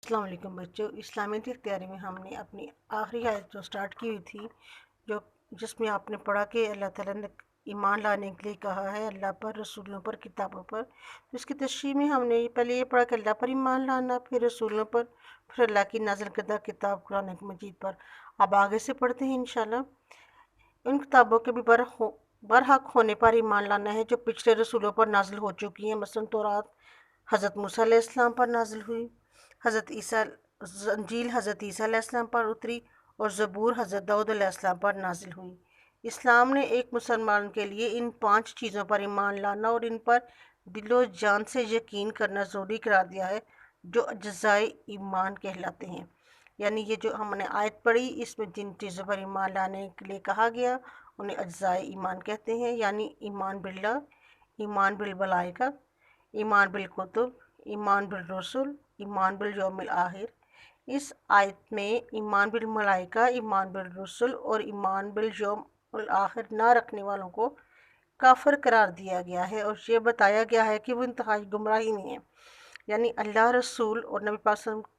السلام علیکم بچوں، اسلامی تیاری میں ہم نے اپنی آخری آیت جو سٹارٹ کی ہوئی تھی، جس میں آپ نے پڑھا کہ اللہ تعالیٰ نے ایمان لانے کے لیے کہا ہے اللہ پر، رسولوں پر، کتابوں پر۔ تو اس کی تشریح میں ہم نے پہلے یہ پڑھا کہ اللہ پر ایمان لانا، پھر رسولوں پر، پھر اللہ کی نازل کردہ کتاب قرآن مجید پر۔ اب آگے سے پڑھتے ہیں انشاءاللہ۔ ان کتابوں کے بھی برحق ہونے پر ایمان لانا ہے جو پچھلے رسولوں پر نازل ہو چکی ہیں، مثلا تورات حضرت موسیٰ علیہ السلام پر نازل ہوئی، انجیل حضرت عیسیٰ علیہ السلام پر اتری، اور زبور حضرت داؤد علیہ السلام پر نازل ہوئی۔ اسلام نے ایک مسلمان کے لیے ان 5 چیزوں پر ایمان لانا اور ان پر دل و جان سے یقین کرنا ضروری قرار دیا ہے، جو اجزائے ایمان کہلاتے ہیں۔ یعنی یہ جو ہم نے آیت پڑھی، اس میں جن چیزوں پر ایمان لانے کے لیے کہا گیا انہیں اجزائے ایمان کہتے ہیں، یعنی ایمان باللہ، ایمان بالملائکہ، ایمان بالکتب، ایمان بالرسل، ایمان بالیوم الآخر۔ اس آیت میں ایمان بالملائکہ، ایمان بالرسل اور ایمان بالیوم الآخر نہ رکھنے والوں کو کافر قرار دیا گیا ہے، اور یہ بتایا گیا ہے کہ وہ انتہائی گمراہی میں ہیں۔ یعنی اللہ، رسول اور نبی پاک صلی اللہ علیہ وسلم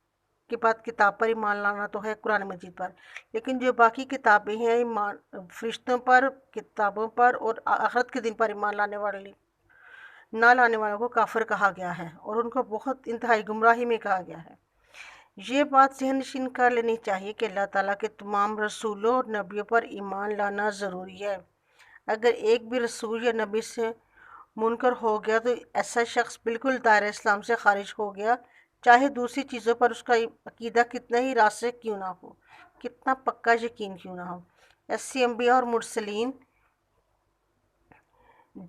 کے بعد کتاب پر ایمان لانا تو ہے قرآن مجید پر، لیکن جو باقی کتابیں ہیں، ایمان فرشتوں پر، کتابوں پر اور آخرت کے دن پر ایمان نہ لانے والوں کو کافر کہا گیا ہے، اور ان کو بہت انتہائی گمراہی میں کہا گیا ہے۔ یہ بات ذہن نشین کر لینی چاہیے کہ اللہ تعالیٰ کے تمام رسولوں اور نبیوں پر ایمان لانا ضروری ہے۔ اگر ایک بھی رسول یا نبی سے منکر ہو گیا تو ایسا شخص بالکل دائرہ اسلام سے خارج ہو گیا، چاہے دوسری چیزوں پر اس کا عقیدہ کتنا ہی راسخ کیوں نہ ہو، کتنا پکا یقین کیوں نہ ہو۔ ایسے انبیاء اور مرسلین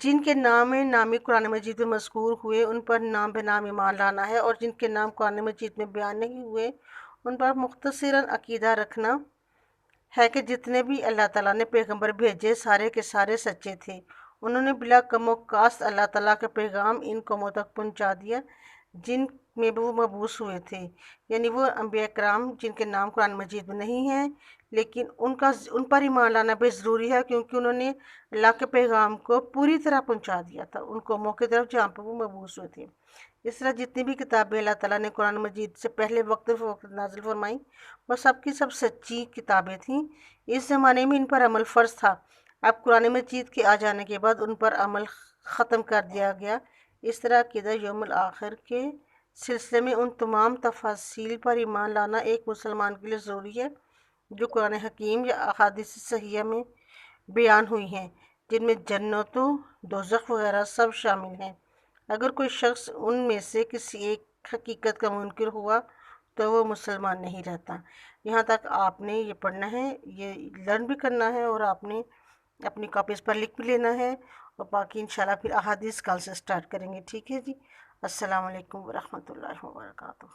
جن کے نام نامی قرآن مجید میں مذکور ہوئے، ان پر نام بہ نام ایمان لانا ہے، اور جن کے نام قرآن مجید میں بیان نہیں ہوئے ان پر مختصراً عقیدہ رکھنا ہے کہ جتنے بھی اللہ تعالیٰ نے پیغمبر بھیجے سارے کے سارے سچے تھے، انہوں نے بلا کم و کاست اللہ تعالیٰ کا پیغام ان قوموں تک پہنچا دیا جن میں وہ مبعوث ہوئے تھے۔ یعنی وہ انبیاء کرام جن کے نام قرآن مجید میں نہیں ہیں، لیکن ان پر ایمان لانا بھی ضروری ہے، کیونکہ انہوں نے اللہ کے پیغام کو پوری طرح پہنچا دیا تھا ان قوموں کی طرف جہاں پر وہ مبعوث ہوئے تھے۔ اس طرح جتنی بھی کتابیں اللہ تعالیٰ نے قرآن مجید سے پہلے وقت فوقت نازل فرمائیں، وہ سب کی سب سچی کتابیں تھیں۔ اس زمانے میں ان پر عمل فرض تھا، اب قرآن مجید کے آ جانے کے بعد ان پر عمل ختم کر دیا گیا۔ اس طرح عقیدہ یوم الآخر کے سلسلے میں ان تمام تفاصیل پر ایمان لانا ایک مسلمان کے لیے ضروری ہے جو قرآن حکیم یا احادیث صحیحہ میں بیان ہوئی ہیں، جن میں جنت و دوزخ وغیرہ سب شامل ہیں۔ اگر کوئی شخص ان میں سے کسی ایک حقیقت کا منکر ہوا تو وہ مسلمان نہیں رہتا۔ یہاں تک آپ نے یہ پڑھنا ہے، یہ لرن بھی کرنا ہے، اور آپ نے اپنی کاپیز پر لکھ بھی لینا ہے، اور باقی انشاءاللہ پھر احادیث کل سے سٹارٹ کریں گے۔ ٹھیک ہے جی، السلام علیکم ورحمۃ اللہ وبرکاتہ۔